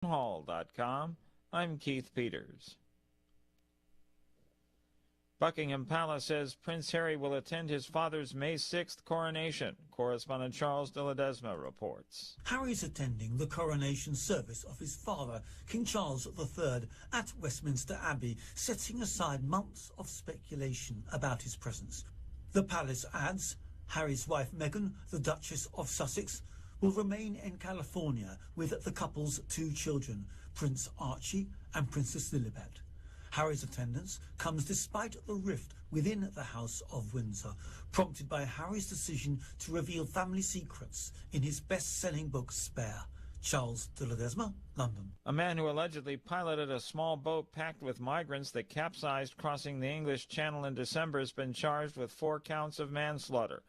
Hall.com. I'm Keith Peters. Buckingham Palace says Prince Harry will attend his father's May 6th coronation. Correspondent Charles de Ledesma reports. Harry's attending the coronation service of his father, King Charles III, at Westminster Abbey, setting aside months of speculation about his presence. The palace adds Harry's wife Meghan, the Duchess of Sussex, will remain in California with the couple's two children, Prince Archie and Princess Lilibet. Harry's attendance comes despite the rift within the House of Windsor, prompted by Harry's decision to reveal family secrets in his best-selling book Spare. Charles de Ledesma, London. A man who allegedly piloted a small boat packed with migrants that capsized crossing the English Channel in December has been charged with 4 counts of manslaughter.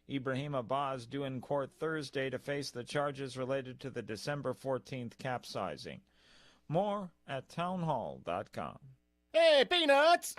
Ibrahim Abbas due in court Thursday to face the charges related to the December 14th capsizing. More at townhall.com. Hey, Peanuts!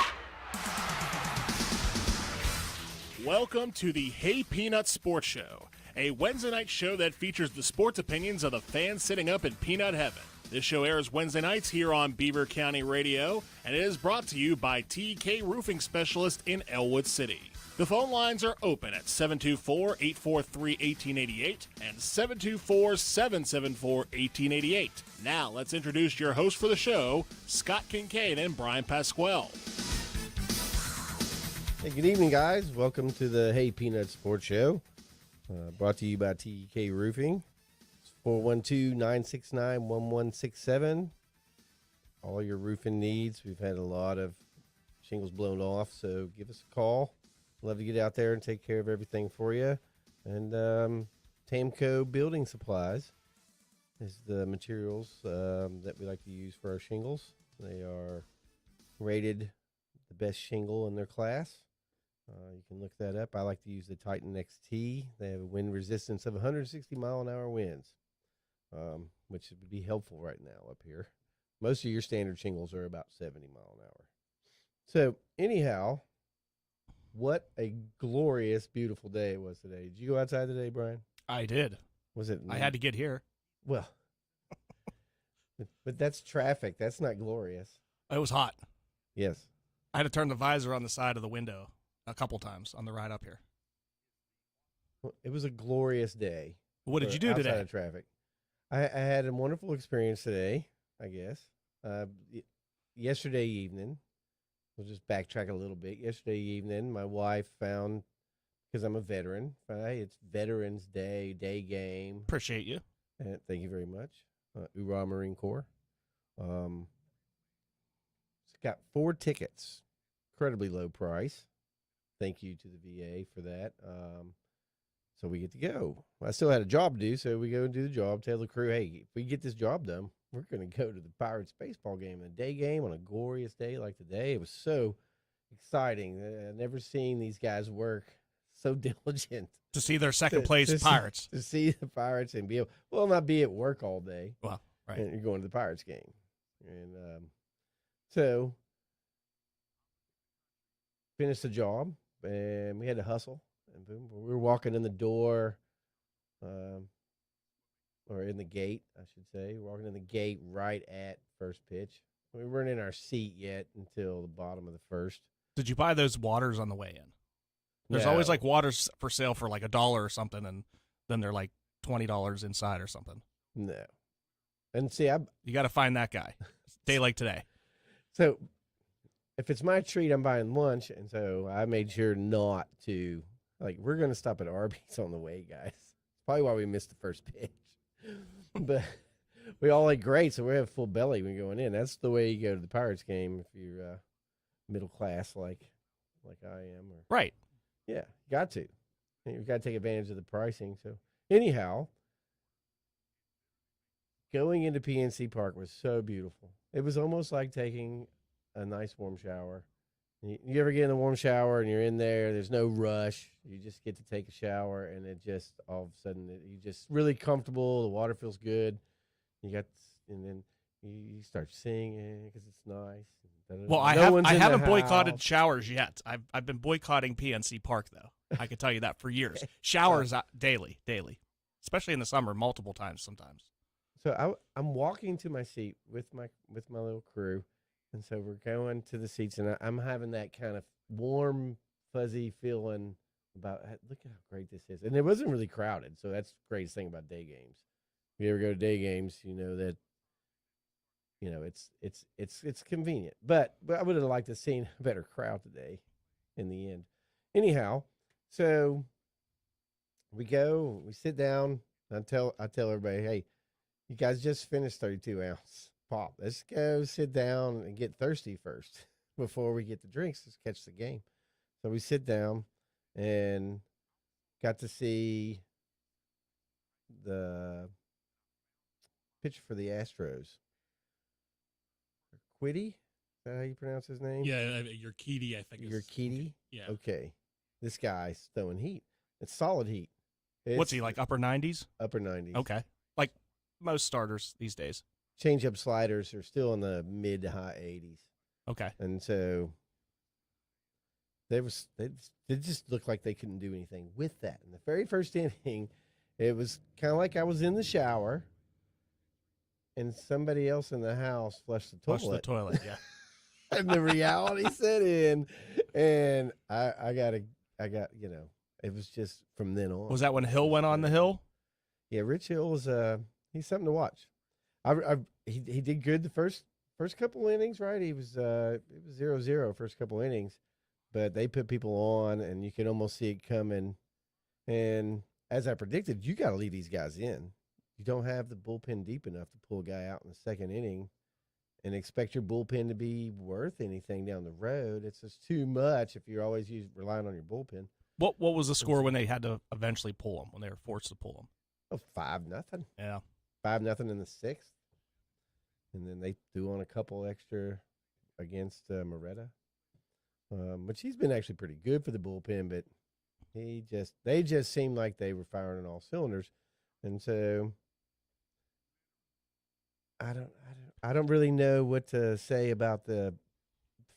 Welcome to the Hey Peanuts Sports Show, a Wednesday night show that features the sports opinions of the fans sitting up in peanut heaven. This show airs Wednesday nights here on Beaver County Radio, and it is brought to you by TK Roofing Specialist in Elwood City. The phone lines are open at 724-843-1888 and 724-774-1888. Now, let's introduce your host for the show, Scott Kincaid and Bryan Pasquale. Hey, good evening, guys. Welcome to the Hey Peanuts Sports Show, brought to you by TK Roofing. It's 412-969-1167. All your roofing needs. We've had a lot of shingles blown off, so give us a call. Love to get out there and take care of everything for you. And Tamco Building Supplies is the materials that we like to use for our shingles. They are rated the best shingle in their class. You can look that up. I like to use the Titan XT. They have a wind resistance of 160 mile an hour winds, which would be helpful right now up here. Most of your standard shingles are about 70 mile an hour. So anyhow, what a glorious, beautiful day it was today. Did you go outside today, Brian? I did. Was it? I had to get here. Well, but that's traffic. That's not glorious. It was hot. Yes. I had to turn the visor on the side of the window a couple times on the ride up here. Well, it was a glorious day. What did you do today? Outside of traffic. I had a wonderful experience today, I guess. Yesterday evening, we'll just backtrack a little bit. Yesterday evening, my wife found, because I'm a veteran, hey, it's Veterans Day, day game. Appreciate you. Thank you very much. Hoorah, Marine Corps. Got 4 tickets, incredibly low price. Thank you to the VA for that. So we get to go. I still had a job to do, so we go and do the job. Tell the crew, hey, if we get this job done, we're going to go to the Pirates baseball game, a day game on a glorious day like today. It was so exciting. I've never seen these guys work so diligent. To see their second place Pirates. To see the Pirates and be able, well, not be at work all day. Well, right. And you're going to the Pirates game. And so finished the job, and we had to hustle. And boom, we were walking in the door, or in the gate, I should say. Walking in the gate right at first pitch. We weren't in our seat yet until the bottom of the first. Did you buy those waters on the way in? There's always like waters for sale for like $1 or something, and then they're like $20 inside or something. No. And see, you got to find that guy. Day like today. So if it's my treat, I'm buying lunch, and so I made sure not to. Like, we're going to stop at Arby's on the way, guys. Probably why we missed the first pitch. But we all ate great, so we have full belly when going in. That's the way you go to the Pirates game if you're middle class like I am. Or, right. Yeah, got to. You've got to take advantage of the pricing. So anyhow, going into PNC Park was so beautiful. It was almost like taking a nice warm shower. You ever get in a warm shower and you're in there, there's no rush. You just get to take a shower, and it just, all of a sudden, you're just really comfortable. The water feels good. And then you start singing because it's nice. Well, I haven't boycotted showers yet. I've been boycotting PNC Park, though. I can tell you that for years. Showers daily, especially in the summer, multiple times sometimes. So I'm walking to my seat with my little crew, and so we're going to the seats, and I'm having that kind of warm, fuzzy feeling about look at how great this is, and it wasn't really crowded, so that's the greatest thing about day games. If you ever go to day games, you know that it's convenient, but I would have liked to seen a better crowd today. In the end, anyhow, so we sit down. I tell everybody, hey, you guys just finished 32-ounce pop. Let's go sit down and get thirsty first before we get the drinks. Let's catch the game. So we sit down and got to see the pitcher for the Astros. Quiddy? Is that how you pronounce his name? Yeah, Urquidy, I think. Urquidy? Yeah. Okay. This guy's throwing heat. It's solid heat. What's he, like upper 90s? Upper 90s. Okay. Like most starters these days. Change-up sliders are still in the mid to high 80s. Okay. And so they just looked like they couldn't do anything with that. In the very first inning, it was kind of like I was in the shower and somebody else in the house flushed the toilet. Flush the toilet, yeah. And the reality set in, and I got, it was just from then on. Was that when Hill went on the hill? Yeah, Rich Hill was he's something to watch. He did good the first couple innings, right? It was 0-0 first couple innings, but they put people on, and you could almost see it coming. And as I predicted, you got to leave these guys in. You don't have the bullpen deep enough to pull a guy out in the second inning and expect your bullpen to be worth anything down the road. It's just too much if you're always relying on your bullpen. What was the score when they had to eventually pull him, when they were forced to pull him? Oh, 5-0. Yeah. 5-0 in the sixth. And then they threw on a couple extra against Moretta, which he's been actually pretty good for the bullpen, but they just seemed like they were firing on all cylinders. And so I don't really know what to say about the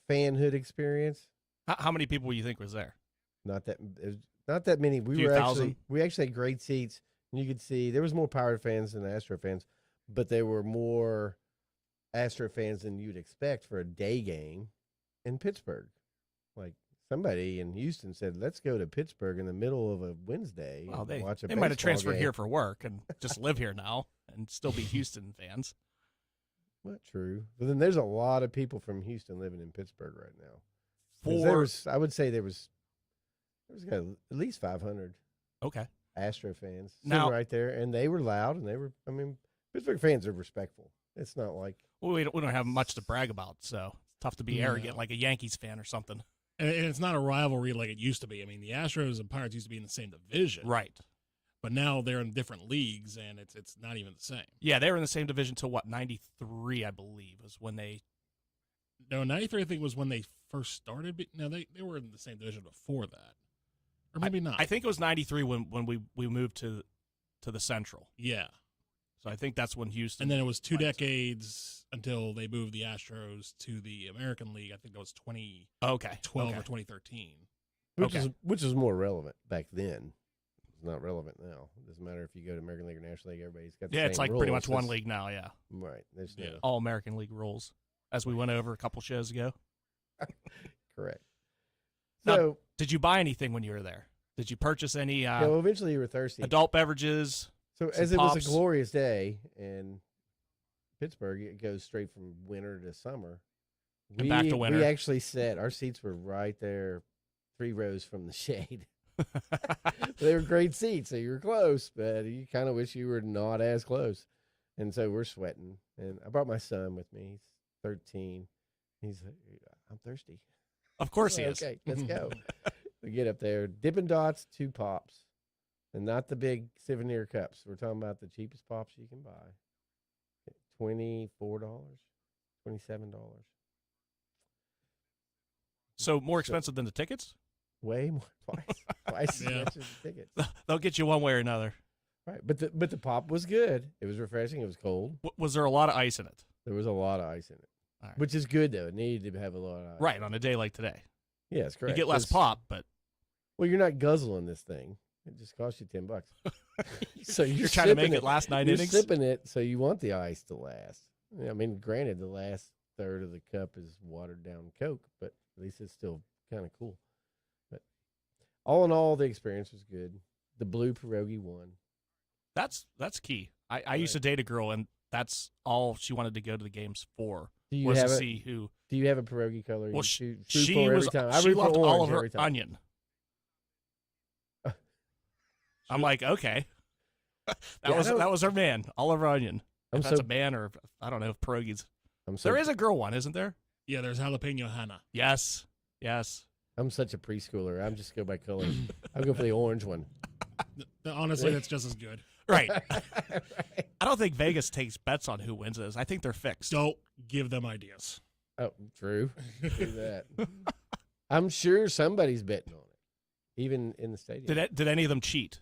fanhood experience. How many people do you think was there? Not that many. We actually had great seats, and you could see there was more Pirate fans than Astro fans, but there were more Astro fans than you'd expect for a day game in Pittsburgh. Like somebody in Houston said, "Let's go to Pittsburgh in the middle of a Wednesday Well, and watch a they might have baseball transferred game." here for work and just live here now and still be Houston fans. Not true. But then there's a lot of people from Houston living in Pittsburgh right now. I would say there was at least 500 Okay. Astro fans Now- sitting right there, and they were loud, and Pittsburgh fans are respectful. It's not like Well, we don't have much to brag about, so it's tough to be arrogant like a Yankees fan or something. And it's not a rivalry like it used to be. I mean, the Astros and Pirates used to be in the same division. Right. But now they're in different leagues, and it's not even the same. Yeah, they were in the same division till, 93, I believe, was when they... No, 93, I think, was when they first started. But no, they were in the same division before that. Or maybe not. I think it was 93 when we moved to the Central. Yeah. So I think that's when Houston... And then it was 2 decades until they moved the Astros to the American League. I think that was 2012 or 2013. which is more relevant back then. It's not relevant now. It doesn't matter if you go to American League or National League. Everybody's got the same it's like rules. pretty much one league now, yeah. Right. There's no, All American League rules, as we went over a couple shows ago. correct. Now, So did you buy anything when you were there? Did you purchase any eventually you were thirsty. adult beverages? So some as it was pops? a glorious day in Pittsburgh, it goes straight from winter to summer. And back to winter. We actually our seats were right there, 3 rows from the shade. They were great seats, so you were close, but you kind of wish you were not as close. And so we're sweating. And I brought my son with me. He's 13. He's like, I'm thirsty. Of course he is. Okay, let's go. We get up there. Dippin' Dots, 2 pops. And not the big souvenir cups. We're talking about the cheapest pops you can buy. $24, $27. So more expensive than the tickets? Way more, twice as much as the tickets. They'll get you one way or another. Right, but the pop was good. It was refreshing. It was cold. Was there a lot of ice in it? There was a lot of ice in it, All right. which is good though. It needed to have a lot of ice. Right, on a day like today. Yeah, it's correct. You get less 'Cause- pop, but Well, you're not guzzling this thing. It just costs you $10. So You're trying to make sipping it last 9 You're innings. sipping it, so you want the ice to last. I mean, granted, the last third of the cup is watered down Coke, but at least it's still kind of cool. But all in all, the experience was good. The blue pierogi won. That's key. I used to date a girl, and that's all she wanted to go to the games for. Do you was have to a, see who. Do you have a pierogi color? Well, you shoot she for was. every time? I She root for loved all orange of her every time. onion. I'm like, okay. That was her man. All of her onion. If that's a man, or I don't know if pierogies. There is a girl one, isn't there? Yeah, there's jalapeno Hannah. Yes. I'm such a preschooler. I'm just go by color. I'll go for the orange one. Honestly, that's just as good. Right. Right. I don't think Vegas takes bets on who wins this. I think they're fixed. Don't give them ideas. Oh, true. Do that. I'm sure somebody's betting on it, even in the stadium. Did any of them cheat?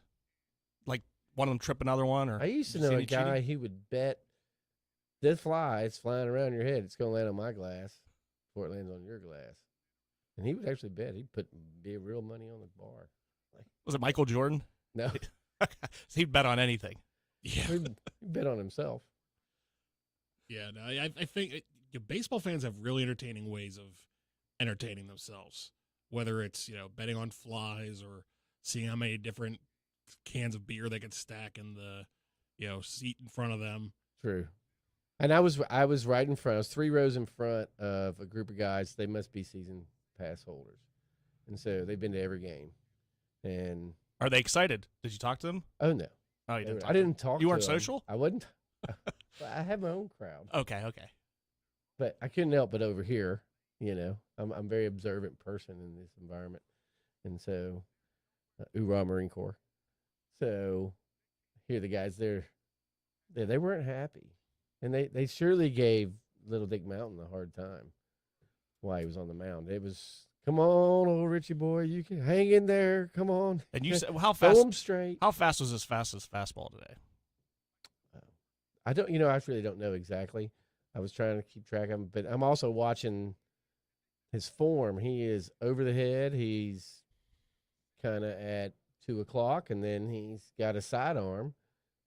Like one of them trip another one? Or I used to did you know see a any guy cheating? who would bet this fly, it's flying around your head. It's going to land on my glass before it lands on your glass. And he would actually bet. He'd put real money on the bar. Was it Michael Jordan? No, He'd bet on anything. Yeah. he'd bet on himself. Yeah, no, I think baseball fans have really entertaining ways of entertaining themselves, whether it's, betting on flies or seeing how many different cans of beer they could stack in the, seat in front of them. True. And I was right in front. I was 3 rows in front of a group of guys. They must be season pass holders. And so they've been to every game. And Are they excited? Did you talk to them? oh no. Oh, you didn't. I didn't talk to You weren't them. social? I wasn't. I have my own crowd. Okay. But I couldn't help but overhear, I'm a very observant person in this environment. And so, hoorah, Marine Corps. So, here the guys, they weren't happy. And they surely gave Little Dick Mountain a hard time while he was on the mound. It was, come on, old Richie boy, you can hang in there. Come on. And you said, well, how Throw fast? him straight. How fast was his fastest fastball today? I don't, I really don't know exactly. I was trying to keep track of him, but I'm also watching his form. He is over the head. He's kind of at 2:00, and then he's got a sidearm,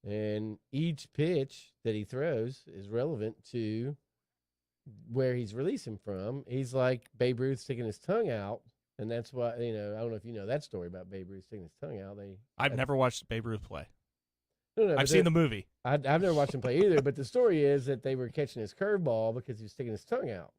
and each pitch that he throws is relevant to where he's releasing from. He's like Babe Ruth sticking his tongue out, and that's why, I don't know if you know that story about Babe Ruth sticking his tongue out. I've never watched Babe Ruth play. No, I've seen the movie. I've never watched him play either, but the story is that they were catching his curveball because he was sticking his tongue out.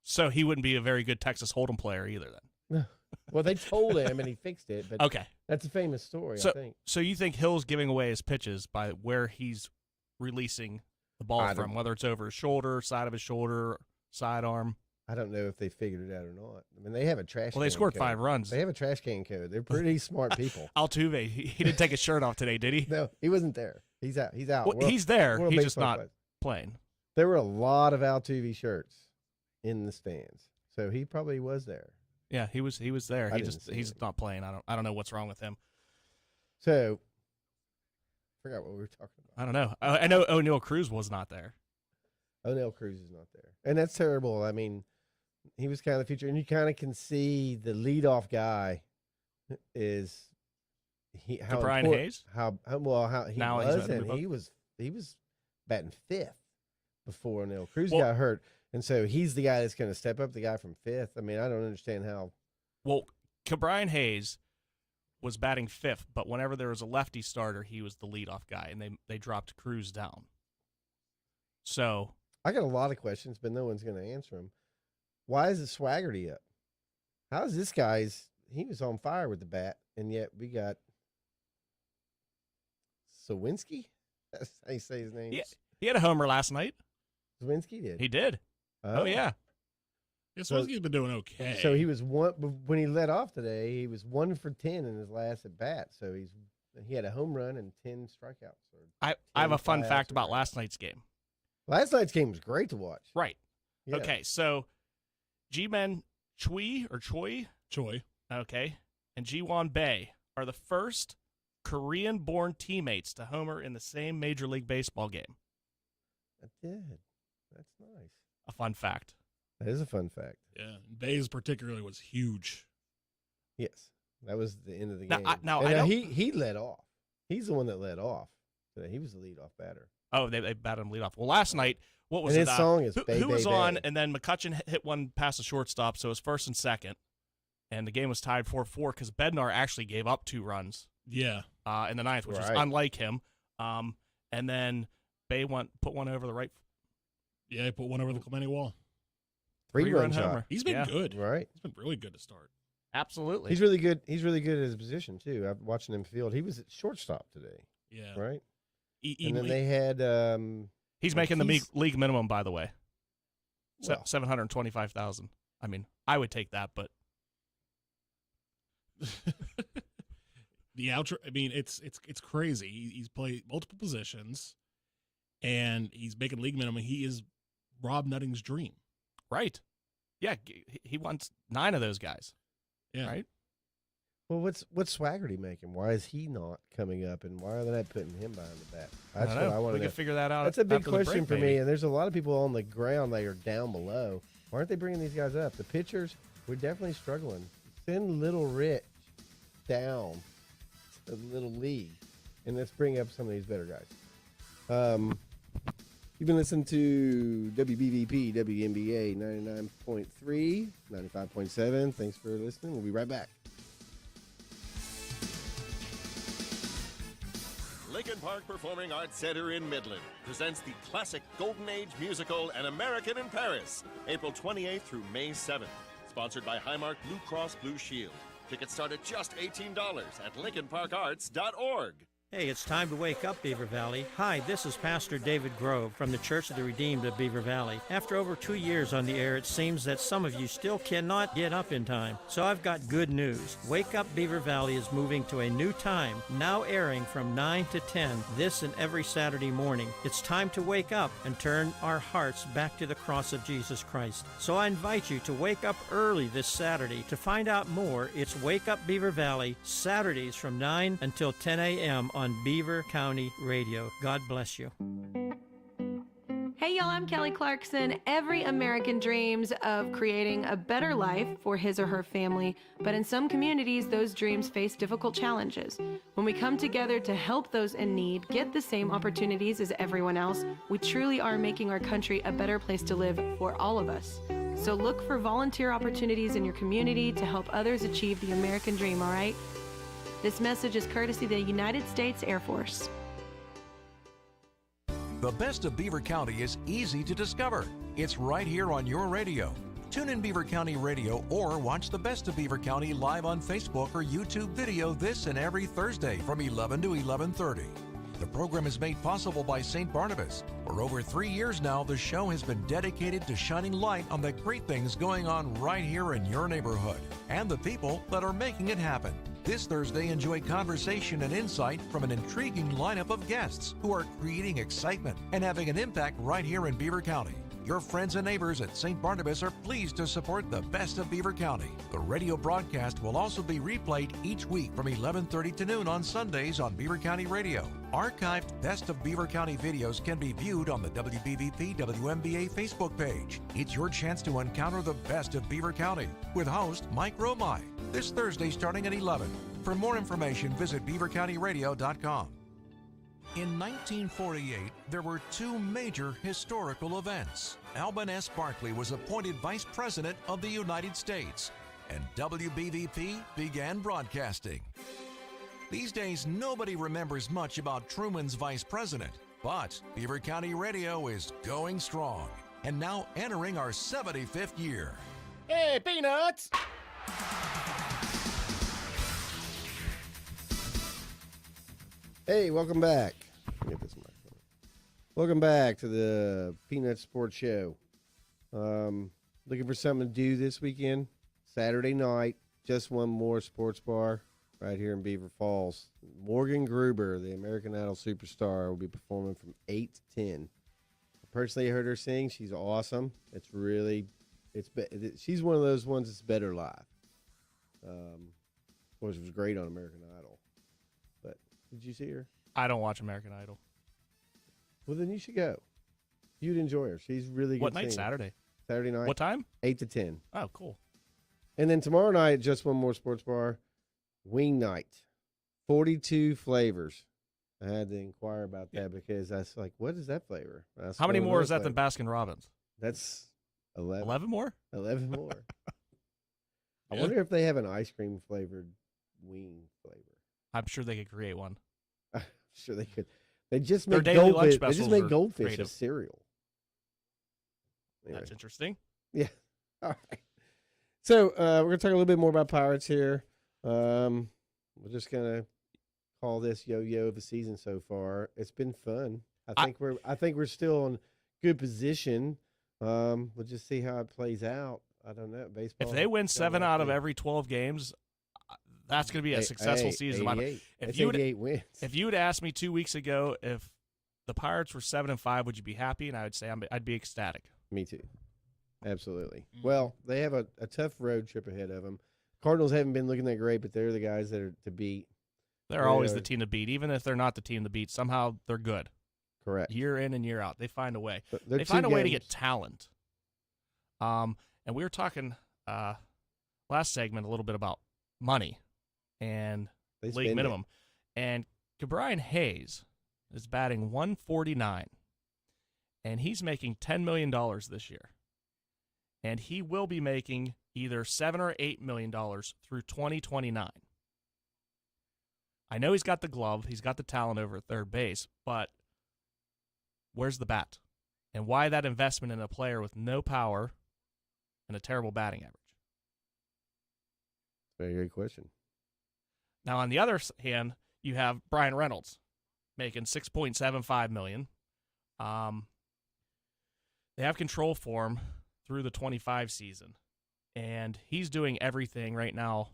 So he wouldn't be a very good Texas Hold'em player either then. Well, they told him and he fixed it, but Okay. that's a famous story, So, I think. so you think Hill's giving away his pitches by where he's releasing the ball I from, don't- whether it's over his shoulder, side of his shoulder, sidearm? I don't know if they figured it out or not. I mean, they have a trash Well, they can scored code. 5 runs. They have a trash can code. They're pretty smart people. Altuve, he didn't take his shirt off today, did he? No, he wasn't there. He's out. He's out. Well, he's there. World He's just Baseball not Classic. playing. There were a lot of Altuve shirts in the stands, so he probably was there. Yeah, he was there. I He didn't just see he's it. not playing. I don't know what's wrong with him. So, I forgot what we were talking about. I don't know. I know O'Neal Cruz was not there. O'Neal Cruz is not there, and that's terrible. I mean, he was kind of the future, and you kind of can see the leadoff guy is how Brian important- Hayes? How he Now he's was, about to and move up. he was batting 5th before O'Neal Cruz Well- got hurt, and so he's the guy that's going to step up. The guy from 5th. I mean, I don't understand how. Well, Brian Hayes was batting 5th, but whenever there was a lefty starter, he was the leadoff guy, and they dropped Cruz down. So I got a lot of questions, but no one's going to answer them. Why is it Swaggerty up? How is this guy's? He was on fire with the bat, and yet we got Sawinski. That's how you say his name. yeah, he had a homer last night. Sawinski did. He did. Oh yeah. Yeah, Swazki's been doing okay. So he was when he led off today. He was 1 for 10 in his last at bat. So he had a home run and 10 strikeouts. Or I have a fun 10 fact fouls or about whatever. last night's game. Last night's game was great to watch. Right. Yeah. Okay, so G-Men Choi, Choi. okay, and Ji-Won Bae are the first Korean-born teammates to homer in the same Major League Baseball game. I did. That's nice. A fun fact. That is a fun fact. Yeah, Bays particularly was huge. Yes. That was the end of the Now, game. I don't. He led off. He's the one that led off today. He was the leadoff batter. Oh, they batted him lead off. Well, last night, what was And it? his song is who, Bay, who Bay, was on, Bay. and then McCutcheon hit one past the shortstop, so it was first and second, and the game was tied 4-4 because Bednar actually gave up 2 runs. Yeah. In the ninth, which was Right. unlike him. And then Bay put one over the right. Yeah, he put one over the Clemente wall. Three-run shot. homer. He's been good. Right. He's been really good to start. Absolutely. He's really good. He's really good at his position too. I'm watching him field. He was at shortstop today. Yeah. Right. He And then they had. He's like making the league minimum, by the way. Well. 725,000. I mean, I would take that, but the outro. I mean, it's crazy. He's played multiple positions, and he's making league minimum. He is Rob Nutting's dream. right. Yeah, he wants 9 of those guys. Yeah. Right. Well, what's Swaggerty making? Why is he not coming up, and why are they not putting him behind the bat? That's I what don't know. I want We to know. can figure that out. That's a big after the question break, for maybe. me. And there's a lot of people on the ground that are down below. Why aren't they bringing these guys up? The pitchers, we're definitely struggling. Send Little Rich down to Little League, and let's bring up some of these better guys. You've been listening to WBVP, WNBA 99.3, 95.7. Thanks for listening. We'll be right back. Lincoln Park Performing Arts Center in Midland presents the classic Golden Age musical An American in Paris, April 28th through May 7th. Sponsored by Highmark Blue Cross Blue Shield. Tickets start at just $18 at LincolnParkArts.org. Hey, it's time to wake up, Beaver Valley. Hi, this is Pastor David Grove from the Church of the Redeemed of Beaver Valley. After over 2 years on the air, it seems that some of you still cannot get up in time. So I've got good news. Wake Up Beaver Valley is moving to a new time, now airing from 9 to 10, this and every Saturday morning. It's time to wake up and turn our hearts back to the cross of Jesus Christ. So I invite you to wake up early this Saturday. To find out more, it's Wake Up Beaver Valley, Saturdays from 9 until 10 a.m. on Beaver County Radio. God bless you. Hey y'all, I'm Kelly Clarkson. Every American dreams of creating a better life for his or her family, but in some communities, those dreams face difficult challenges. When we come together to help those in need get the same opportunities as everyone else, we truly are making our country a better place to live for all of us. So look for volunteer opportunities in your community to help others achieve the American dream, all right? This message is courtesy of the United States Air Force. The best of Beaver County is easy to discover. It's right here on your radio. Tune in Beaver County Radio or watch the best of Beaver County live on Facebook or YouTube video this and every Thursday from 11 to 11:30. The program is made possible by St. Barnabas. For over 3 years now, the show has been dedicated to shining light on the great things going on right here in your neighborhood and the people that are making it happen. This Thursday, enjoy conversation and insight from an intriguing lineup of guests who are creating excitement and having an impact right here in Beaver County. Your friends and neighbors at St. Barnabas are pleased to support the best of Beaver County. The radio broadcast will also be replayed each week from 11:30 to noon on Sundays on Beaver County Radio. Archived Best of Beaver County videos can be viewed on the WBVP WNBA Facebook page. It's your chance to encounter the best of Beaver County with host Mike Romai this Thursday starting at 11. For more information, visit beavercountyradio.com. In 1948, there were 2 major historical events. Alban S. Barkley was appointed Vice President of the United States, and WBVP began broadcasting. These days, nobody remembers much about Truman's vice president, but Beaver County Radio is going strong, and now entering our 75th year. Hey, Peanuts! Hey, welcome back. Get this microphone. Welcome back to the Peanut Sports Show. Looking for something to do this weekend? Saturday night, just one more sports bar right here in Beaver Falls. Morgan Gruber, the American Idol superstar, will be performing from 8 to 10. I personally heard her sing. She's awesome. She's one of those ones that's better live. Of course, it was great on American Idol. But did you see her? I don't watch American Idol. Well, then you should go. You'd enjoy her. She's really good. What night? singer. Saturday. Saturday night. What time? 8 to 10. Oh, cool. And then tomorrow night, just one more sports bar. Wing night, 42 flavors. I had to inquire about that because I was like, what is that flavor? How many more is that than Baskin Robbins? That's 11. 11 more? 11 more. I Yeah. wonder if they have an ice cream flavored wing flavor. I'm sure they could create one. I'm sure they could. They just Their make daily lunch goldfish. They specials just make are goldfish creative. as cereal. Anyway. That's interesting. Yeah. All right. So we're gonna talk a little bit more about Pirates here. We're just gonna call this yo-yo of the season so far. It's been fun. I think we're still in good position. We'll just see how it plays out. I don't know. Baseball. If they win 7 out of every 12 games, that's going to be a successful season. 88. If you 88 wins. If you had asked me 2 weeks ago if the Pirates were 7-5, would you be happy? And I would say I'd be ecstatic. Me too. Absolutely. Well, they have a tough road trip ahead of them. Cardinals haven't been looking that great, but they're the guys that are to beat. They're always the team to beat. Even if they're not the team to beat, somehow they're good. Correct. Year in and year out. They find a way. They find a way to get talent. And we were talking last segment a little bit about money and league minimum. And Bryan Hayes is batting 149, and he's making $10 million this year. And he will be making either $7 or $8 million through 2029. I know he's got the glove, he's got the talent over at third base, but where's the bat? And why that investment in a player with no power and a terrible batting average? Very good question. Now, on the other hand, you have Brian Reynolds making $6.75 million. They have control for him through the 25 season, and he's doing everything right now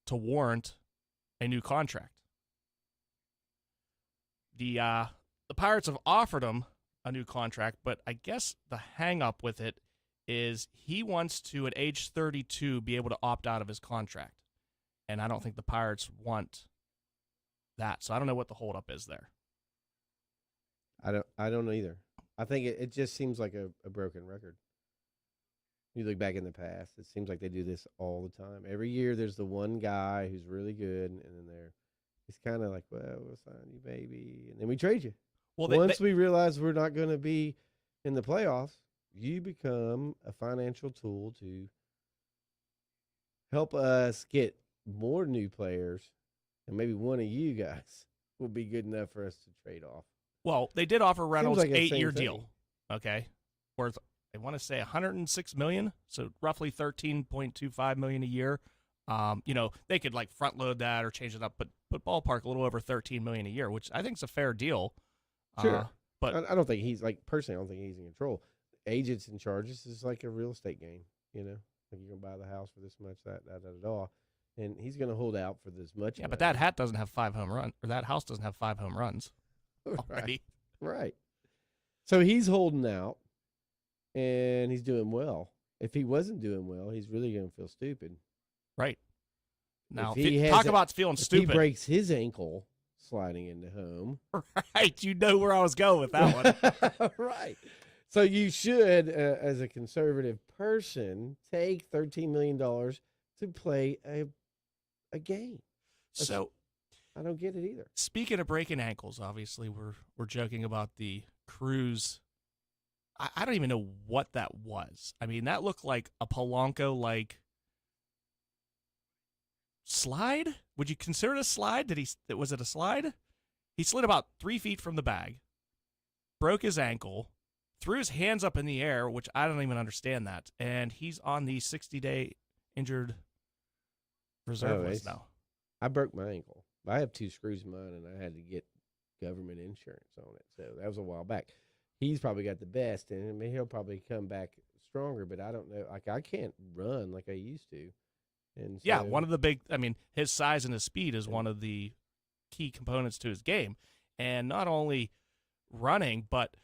to warrant a new contract. The Pirates have offered him a new contract, but I guess the hang-up with it is he wants to, at age 32, be able to opt out of his contract. And I don't think the Pirates want that. So I don't know what the holdup is there. I don't know either. I think it just seems like a broken record. You look back in the past, it seems like they do this all the time. Every year there's the one guy who's really good, and then it's kind of like, well, we'll sign you, baby, and then we trade you. Well, once we realize we're not going to be in the playoffs, you become a financial tool to help us get more new players, and maybe one of you guys will be good enough for us to trade off. Well, they did offer Reynolds like an 8-year deal, okay, worth, I want to say $106 million, so roughly $13.25 million a year. They could like front load that or change it up, but ballpark a little over $13 million a year, which I think is a fair deal. Sure, but I don't think he's personally. I don't think he's in control. Agents in charge. This is like a real estate game. Like you're gonna buy the house for this much, that, and he's gonna hold out for this much. Yeah, but that hat doesn't have 5 home runs, or that house doesn't have 5 home runs already. Right. So he's holding out, and he's doing well. If he wasn't doing well, he's really gonna feel stupid. Right. Now, talk about feeling stupid. He breaks his ankle sliding into home. Right. You know where I was going with that one. Right. So you should, as a conservative person, take $13 million to play a game. So I don't get it either. Speaking of breaking ankles, obviously we're joking about the Cruz. I don't even know what that was. I mean, that looked like a Polanco slide. Would you consider it a slide? Was it a slide? He slid about 3 feet from the bag, broke his ankle, threw his hands up in the air, which I don't even understand that, and he's on the 60-day injured reserve list now. I broke my ankle. I have 2 screws in mine, and I had to get government insurance on it. So that was a while back. He's probably got the best, and I mean, he'll probably come back stronger, but I don't know. I can't run like I used to. And so, yeah, one of the big, his size and his speed is one of the key components to his game. And not only running, but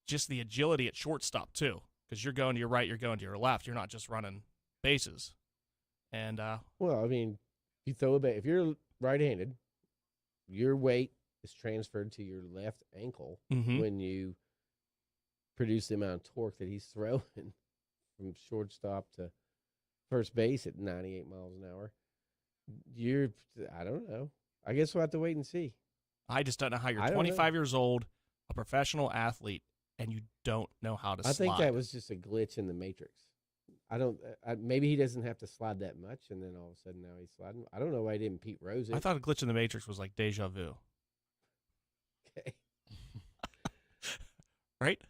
just the agility at shortstop, too. Because you're going to your right, you're going to your left. You're not just running bases. And well, I mean, if you're right-handed, your weight is transferred to your left ankle when you produce the amount of torque that he's throwing from shortstop to first base at 98 miles an hour. I don't know. I guess we'll have to wait and see. I just don't know how you're I don't 25 years old, a professional athlete, and you don't know how to slide. I think that was just a glitch in the matrix. Maybe he doesn't have to slide that much, and then all of a sudden now he's sliding. I don't know why he didn't Pete Rose it. I thought a glitch in the matrix was like deja vu. Okay. Right?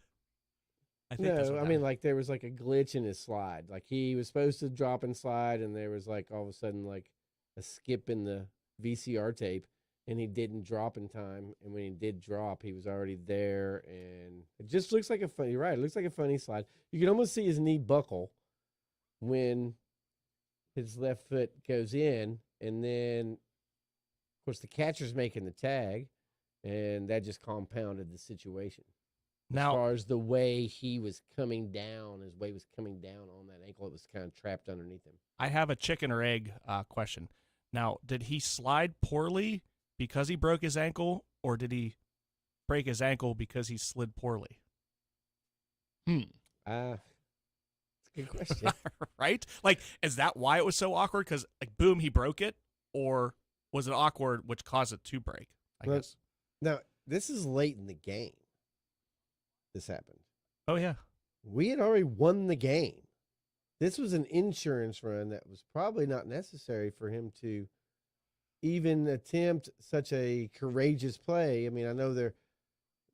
I think that's what I mean, like there was like a glitch in his slide. Like he was supposed to drop and slide, and there was like all of a sudden like a skip in the VCR tape, and he didn't drop in time. And when he did drop, he was already there, and it just looks like a funny. Right, it looks like a funny slide. You can almost see his knee buckle when his left foot goes in, and then of course the catcher's making the tag, and that just compounded the situation. Now, as far as the way he was coming down, his weight was coming down on that ankle, it was kind of trapped underneath him. I have a chicken or egg question. Now, did he slide poorly because he broke his ankle, or did he break his ankle because he slid poorly? That's a good question. Right? Like, is that why it was so awkward? Because, like, boom, he broke it, or was it awkward, which caused it to break? I guess. Now, this is late in the game. This happened. Oh, yeah. We had already won the game. This was an insurance run that was probably not necessary for him to even attempt such a courageous play. I mean, I know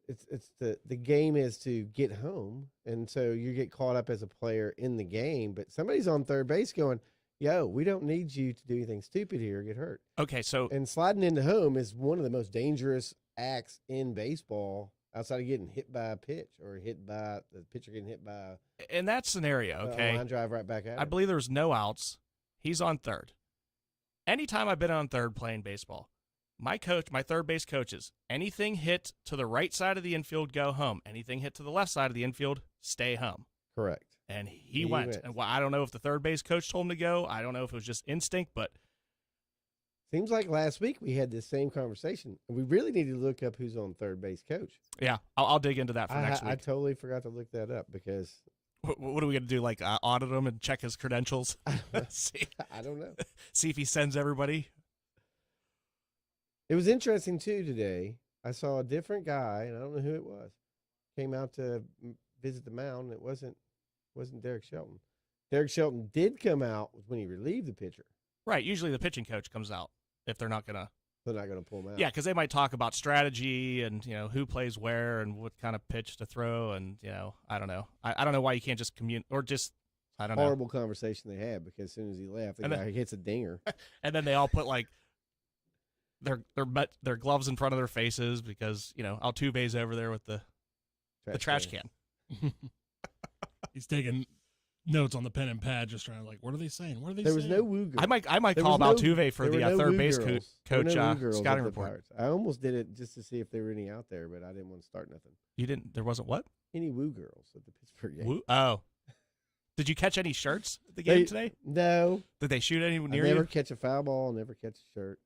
it's the game is to get home, and so you get caught up as a player in the game, but somebody's on third base going, yo, we don't need you to do anything stupid here or get hurt. Okay, so and sliding into home is one of the most dangerous acts in baseball outside of getting hit by a pitch or hit by the pitcher getting hit by in that scenario, okay, a line drive right back at him. I believe there was no outs. He's on third. Anytime I've been on third playing baseball, my third base coaches, anything hit to the right side of the infield, go home. Anything hit to the left side of the infield, stay home. Correct. And he went. And I don't know if the third base coach told him to go. I don't know if it was just instinct, but seems like last week we had this same conversation. We really need to look up who's on third base coach. Yeah, I'll dig into that for next week. I totally forgot to look that up because. What are we going to do, like audit him and check his credentials? See, I don't know. See if he sends everybody. It was interesting, too, today. I saw a different guy, and I don't know who it was, came out to visit the mound, and it wasn't Derek Shelton. Derek Shelton did come out when he relieved the pitcher. Right. Usually the pitching coach comes out if they're not going to. They're not going to pull him out. Yeah, because they might talk about strategy and, who plays where and what kind of pitch to throw. And, I don't know. I don't know why you can't just I don't know. Horrible conversation they had because as soon as he left, the guy hits a dinger. And then they all put, like, their gloves in front of their faces because, Altuve's over there with the trash can. He's taking notes on the pen and pad, just trying to what are they saying? What are they saying? There was no woo girls. I might call Altuve for the third base coach scouting report. I almost did it just to see if there were any out there, but I didn't want to start nothing. You didn't? There wasn't what? Any woo girls at the Pittsburgh game. Woo? Oh. Did you catch any shirts at the game today? No. Did they shoot any near you? Never catch a foul ball, never catch a shirt.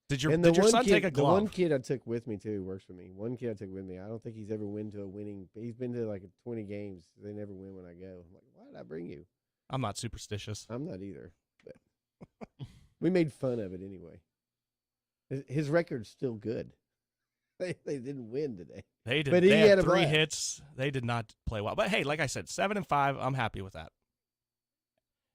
Did your son take a glove? The one kid I took with me, too, works for me. One kid I took with me. I don't think he's ever been to a winning. He's been to 20 games. They never win when I go. I'm like, why did I bring you? I'm not superstitious. I'm not either. But we made fun of it anyway. His record's still good. They didn't win today. They did. But they had 3 blast. hits. They did not play well. But hey, like I said, 7-5. I'm happy with that.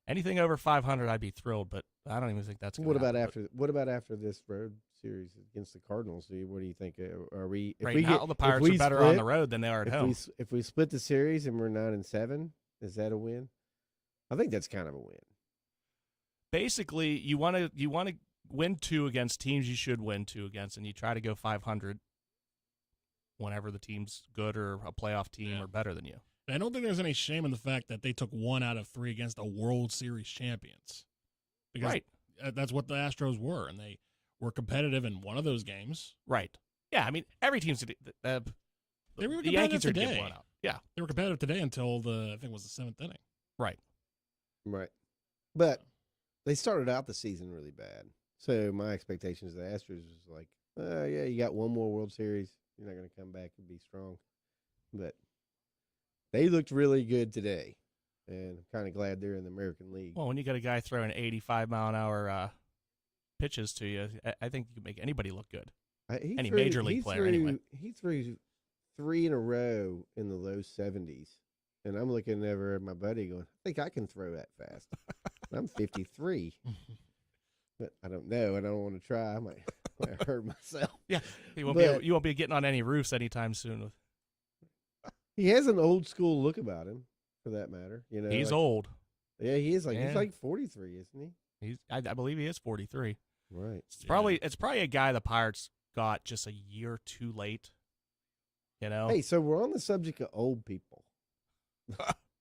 Anything over 500, I'd be thrilled. But I don't even think that's going to happen. What about after this road series against the Cardinals? What do you think? Are we the Pirates are better on the road than they are at home. If we split the series and we're 9-7, is that a win? I think that's kind of a win. Basically, you want to win 2 against teams you should win 2 against, and you try to go 500 whenever the team's good or a playoff team or better than you. I don't think there's any shame in the fact that they took 1 out of 3 against the World Series champions. Because right. That's what the Astros were, and they were competitive in one of those games. Right. Yeah, I mean, every team's they were the Yankees today. are getting 1 out. Yeah. They were competitive today until I think it was the 7th inning. Right. Right. But they started out the season really bad. So my expectations of the Astros was like, yeah, you got 1 more World Series. You're not going to come back and be strong. But they looked really good today. and I'm kind of glad they're in the American League. Well, when you got a guy throwing 85-mile-an-hour pitches to you, I think you can make anybody look good. Any major league player, anyway. He threw 3 in a row in the low 70s, and I'm looking over at my buddy going, I think I can throw that fast. I'm 53. But I don't know. I don't want to try. I might hurt myself. Yeah, you won't be getting on any roofs anytime soon. He has an old school look about him, for that matter. He's old. Yeah, he is. He's like 43, isn't he? I believe he is 43. Right. It's probably a guy the Pirates got just a year too late. Hey, so we're on the subject of old people.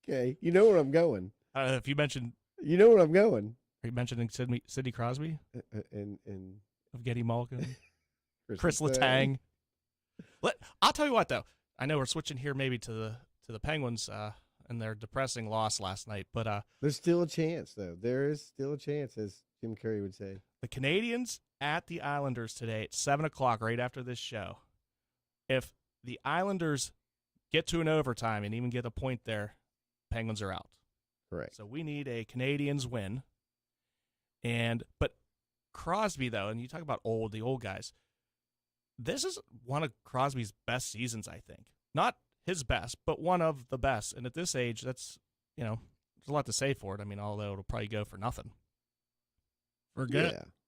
Okay, you know where I'm going. If you mentioned, you know where I'm going. Are you mentioning Sidney Crosby and of Getty Malkin, Chris Letang? I'll tell you what, though. I know we're switching here maybe to the Penguins and their depressing loss last night, but there's still a chance, though. There is still a chance, as Jim Curry would say. The Canadians at the Islanders today at 7:00, right after this show. If the Islanders get to an overtime and even get a point there, Penguins are out. Correct. So we need a Canadians win. But Crosby, though, and you talk about the old guys, this is one of Crosby's best seasons, I think. Not his best, but one of the best. And at this age, that's, there's a lot to say for it. I mean, although it'll probably go for nothing.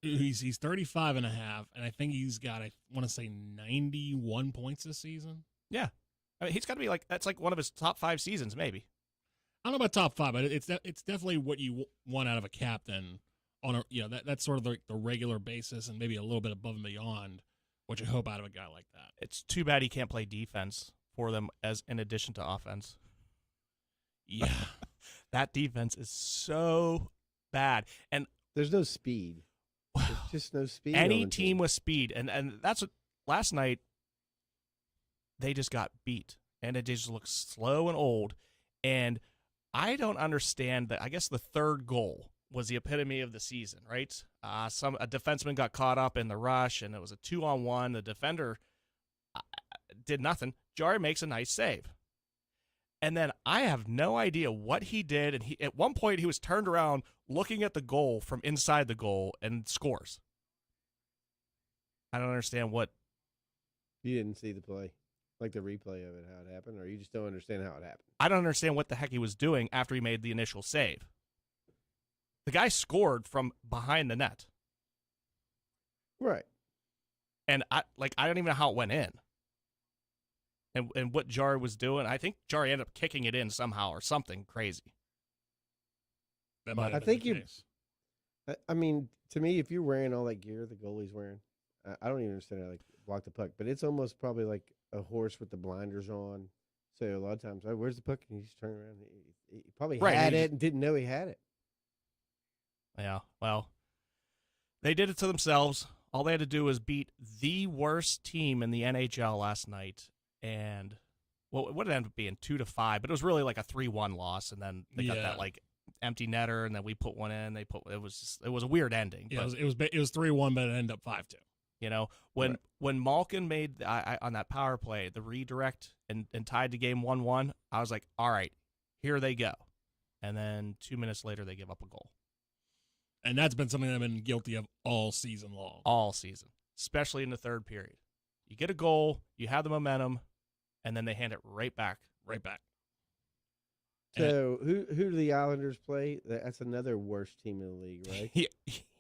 He's 35 and a half, and I think he's got, I want to say, 91 points this season. Yeah. I mean, he's got to be that's like one of his top 5 seasons, maybe. I don't know about top 5, but it's definitely what you want out of a captain on that's sort of the regular basis and maybe a little bit above and beyond what you hope out of a guy like that. It's too bad he can't play defense for them as in addition to offense. Yeah. That defense is so bad. And there's no speed. There's just no speed. Any team with speed. And that's what last night they just got beat. And it just looks slow and old. And I don't understand that. I guess the third goal was the epitome of the season, right? A defenseman got caught up in the rush, and it was a 2-on-1. The defender did nothing. Jarry makes a nice save. And then I have no idea what he did. And at one point, he was turned around looking at the goal from inside the goal and scores. I don't understand what. You didn't see the play, like the replay of it, how it happened, or you just don't understand how it happened? I don't understand what the heck he was doing after he made the initial save. The guy scored from behind the net. Right. And I don't even know how it went in. And what Jarry was doing. I think Jarry ended up kicking it in somehow or something crazy. That might have I been think the case. I mean, to me, if you're wearing all that gear the goalie's wearing, I don't even understand how to block the puck, but it's almost probably like a horse with the blinders on. So a lot of times, where's the puck? And you just turn around. He probably had it and didn't know he had it. Yeah, well, they did it to themselves. All they had to do was beat the worst team in the NHL last night, and what it ended up being 2-5, but it was really like a 3-1 loss, and then they got that empty netter, and then we put one in. It was a weird ending. Yeah, it was 3-1, but it ended up 5-2. When Malkin made on that power play the redirect and tied the game 1-1, I was like, all right, here they go, and then 2 minutes later they give up a goal. And that's been something I've been guilty of all season long. All season, especially in the third period. You get a goal, you have the momentum, and then they hand it right back. Right back. So who do the Islanders play? That's another worst team in the league, right?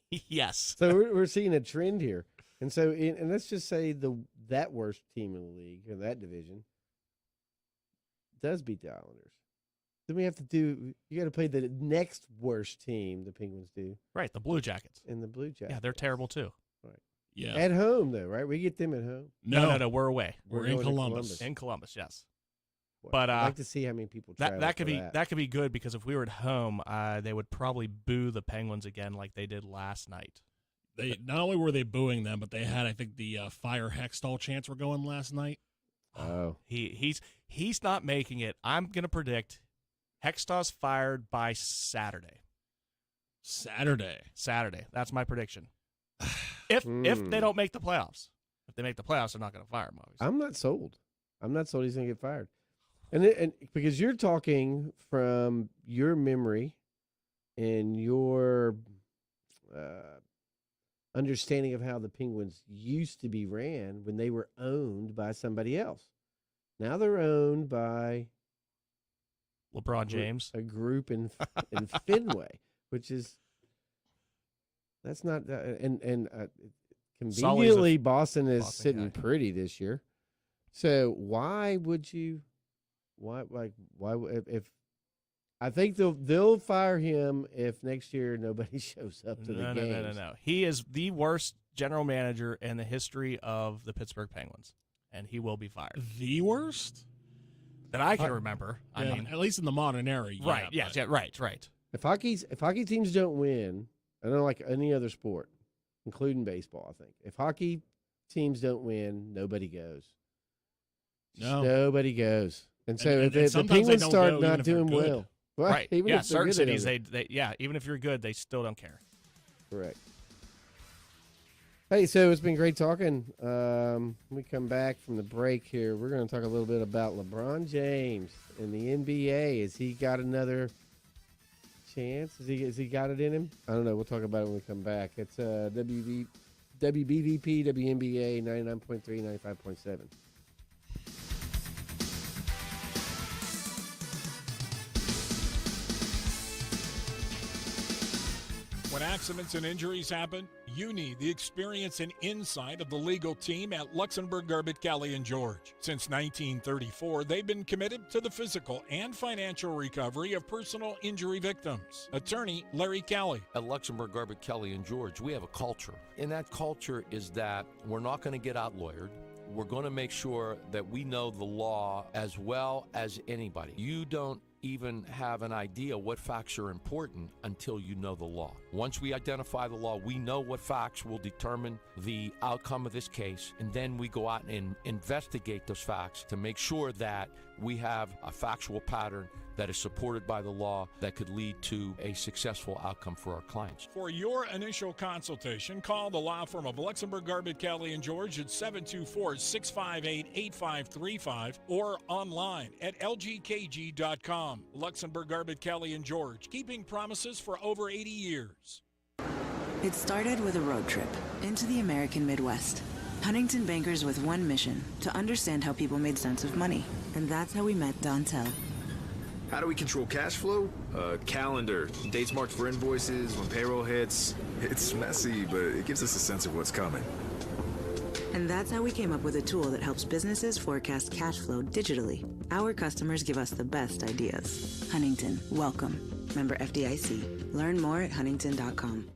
Yes. So we're seeing a trend here. And so, and let's just say that worst team in the league, or that division, does beat the Islanders. Then we have you got to play the next worst team the Penguins do. Right, the Blue Jackets. And the Blue Jackets. Yeah, they're terrible too. Right. Yeah. At home, though, right? We get them at home. No, we're away. We're in Columbus. In Columbus, yes. Well, But I'd like to see how many people try that could be good, because if we were at home, they would probably boo the Penguins again like they did last night. They not only were they booing them, but they had, I think, the fire Hextall chants were going last night. Oh, he's not making it. I'm gonna predict Hextall's fired by Saturday. Saturday. That's my prediction. If they don't make the playoffs. If they make the playoffs, they're not going to fire him, obviously. I'm not sold. He's going to get fired. And because you're talking from your memory and your understanding of how the Penguins used to be ran when they were owned by somebody else. Now they're owned by LeBron James, a group in Fenway, which is that's not conveniently Boston is sitting pretty this year. So why would you? Why if I think they'll fire him if next year nobody shows up to the games. No. He is the worst general manager in the history of the Pittsburgh Penguins, and he will be fired. The worst that I can remember. Yeah, I mean, at least in the modern era. Yeah, right? Yes. Yeah. Right. If hockey teams don't win, I don't know, like any other sport, including baseball. I think if hockey teams don't win, nobody goes. No, nobody goes. And so if the Penguins start not doing well. Right. Yeah, certain cities, they even if you're good, they still don't care. Correct. Hey, so it's been great talking. When we come back from the break here, we're going to talk a little bit about LeBron James and the NBA. Has he got another chance? Has he got it in him? I don't know. We'll talk about it when we come back. It's WBVP, WNBA 99.3, 95.7. When accidents and injuries happen, you need the experience and insight of the legal team at Luxembourg, Garbett, Kelly & George. Since 1934, they've been committed to the physical and financial recovery of personal injury victims. Attorney Larry Kelly. At Luxembourg, Garbett, Kelly & George, we have a culture. And that culture is that we're not going to get out-lawyered. We're going to make sure that we know the law as well as anybody. You don't even have an idea what facts are important until you know the law. Once we identify the law, we know what facts will determine the outcome of this case, and then we go out and investigate those facts to make sure that we have a factual pattern that is supported by the law that could lead to a successful outcome for our clients. For your initial consultation, call the law firm of Luxembourg, Garbett, Kelly & George at 724-658-8535 or online at lgkg.com. Luxembourg, Garbett, Kelly & George, keeping promises for over 80 years. It started with a road trip into the American Midwest. Huntington bankers with one mission, to understand how people made sense of money. And that's how we met Dontel. How do we control cash flow? Calendar, dates marked for invoices, when payroll hits. It's messy, but it gives us a sense of what's coming. And that's how we came up with a tool that helps businesses forecast cash flow digitally. Our customers give us the best ideas. Huntington, welcome. Member FDIC. Learn more at huntington.com.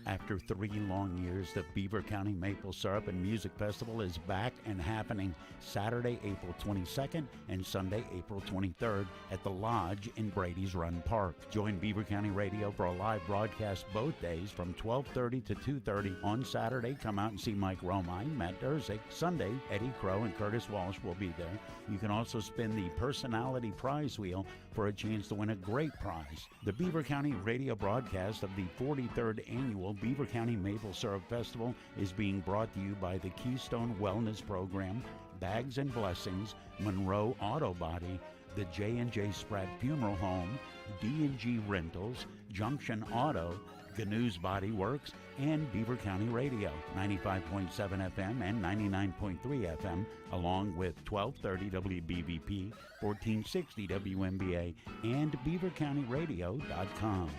After 3 long years, the Beaver County Maple Syrup and Music Festival is back and happening Saturday, April 22nd and Sunday, April 23rd at the Lodge in Brady's Run Park. Join Beaver County Radio for a live broadcast both days from 12:30 to 2:30. On Saturday, come out and see Mike Romine, Matt Durzik. Sunday, Eddie Crow and Curtis Walsh will be there. You can also spin the Personality Prize Wheel for a chance to win a great prize. The Beaver County radio broadcast of the 43rd Annual Beaver County Maple Syrup Festival is being brought to you by the Keystone Wellness Program, Bags and Blessings, Monroe Auto Body, the J&J Spratt Funeral Home, D&G Rentals, Junction Auto, Gnu's Body Works, and Beaver County Radio, 95.7 FM and 99.3 FM, along with 1230 WBVP, 1460 WMBA, and BeaverCountyRadio.com.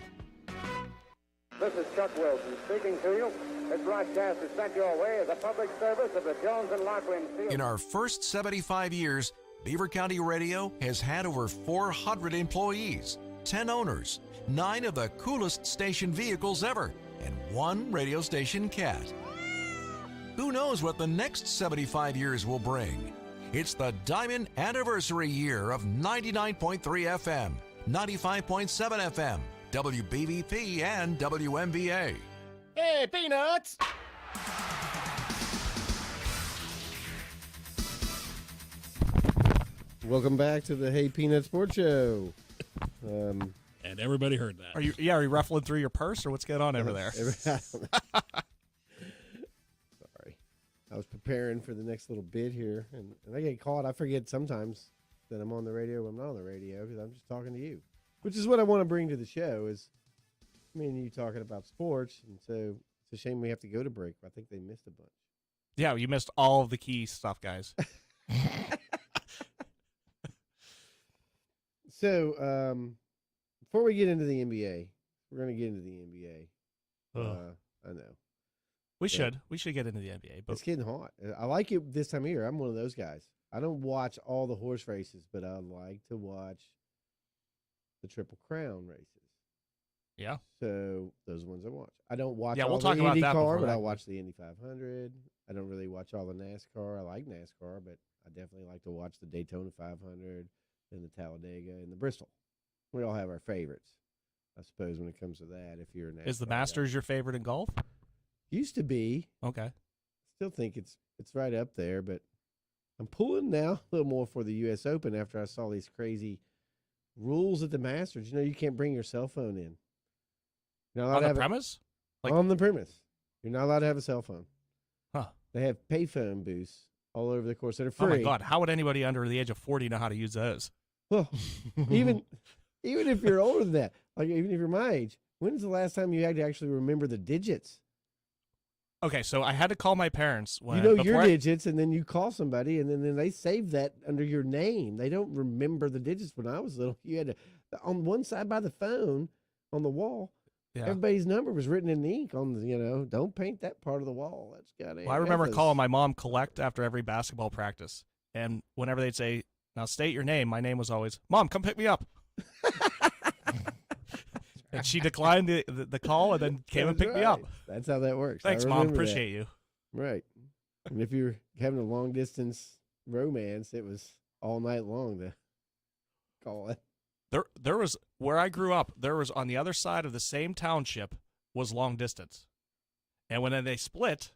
This is Chuck Wilson speaking to you. This broadcast is sent your way as a public service of the Jones and Lockland Field. In our first 75 years, Beaver County Radio has had over 400 employees, 10 owners, 9 of the coolest station vehicles ever, and 1 radio station cat. Who knows what the next 75 years will bring? It's the Diamond Anniversary year of 99.3 FM, 95.7 FM, WBVP, and WMBA. Hey, Peanuts! Welcome back to the Hey Peanut Sports Show. And everybody heard that. Are you ruffling through your purse, or what's going on over there? Sorry. was preparing for the next little bit here, and I get caught. I forget sometimes that I'm on the radio when I'm not on the radio because I'm just talking to you, which is what I want to bring to the show is me and you talking about sports, and so it's a shame we have to go to break. But I think they missed a bunch. Yeah, you missed all of the key stuff, guys. So, before we get into the NBA, we're going to get into the NBA. I know. We should get into the NBA. But it's getting hot. I like it this time of year. I'm one of those guys. I don't watch all the horse races, but I like to watch the Triple Crown races. Yeah. So those ones I watch. I don't watch we'll all talk the about that IndyCar, before but that. I watch the Indy 500. I don't really watch all the NASCAR. I like NASCAR, but I definitely like to watch the Daytona 500 and the Talladega and the Bristol. We all have our favorites, I suppose, when it comes to that. If you're a NASCAR is the Masters your favorite in golf? Used to be. Okay. Still think it's right up there, but I'm pulling now a little more for the U.S. Open after I saw these crazy rules at the Masters. You can't bring your cell phone in. On the premise? On the premise. You're not allowed to have a cell phone. Huh. They have payphone booths all over the course that are free. Oh, my God. How would anybody under the age of 40 know how to use those? Well, even if you're older than that, like even if you're my age, when's the last time you had to actually remember the digits? Okay, so I had to call my parents. Your digits, and then you call somebody, and then they save that under your name. They don't remember the digits. When I was little, you had to, on one side by the phone, on the wall, everybody's number was written in ink on the, don't paint that part of the wall. That's got I remember calling my mom collect after every basketball practice. And whenever they'd say, now state your name, my name was always, Mom, come pick me up. And she declined the call and then came and picked me up. That's how that works. Thanks, Mom. Appreciate you. Right. And if you're having a long distance romance, it was all night long to call it. There was, where I grew up, there was on the other side of the same township was long distance. And when they split,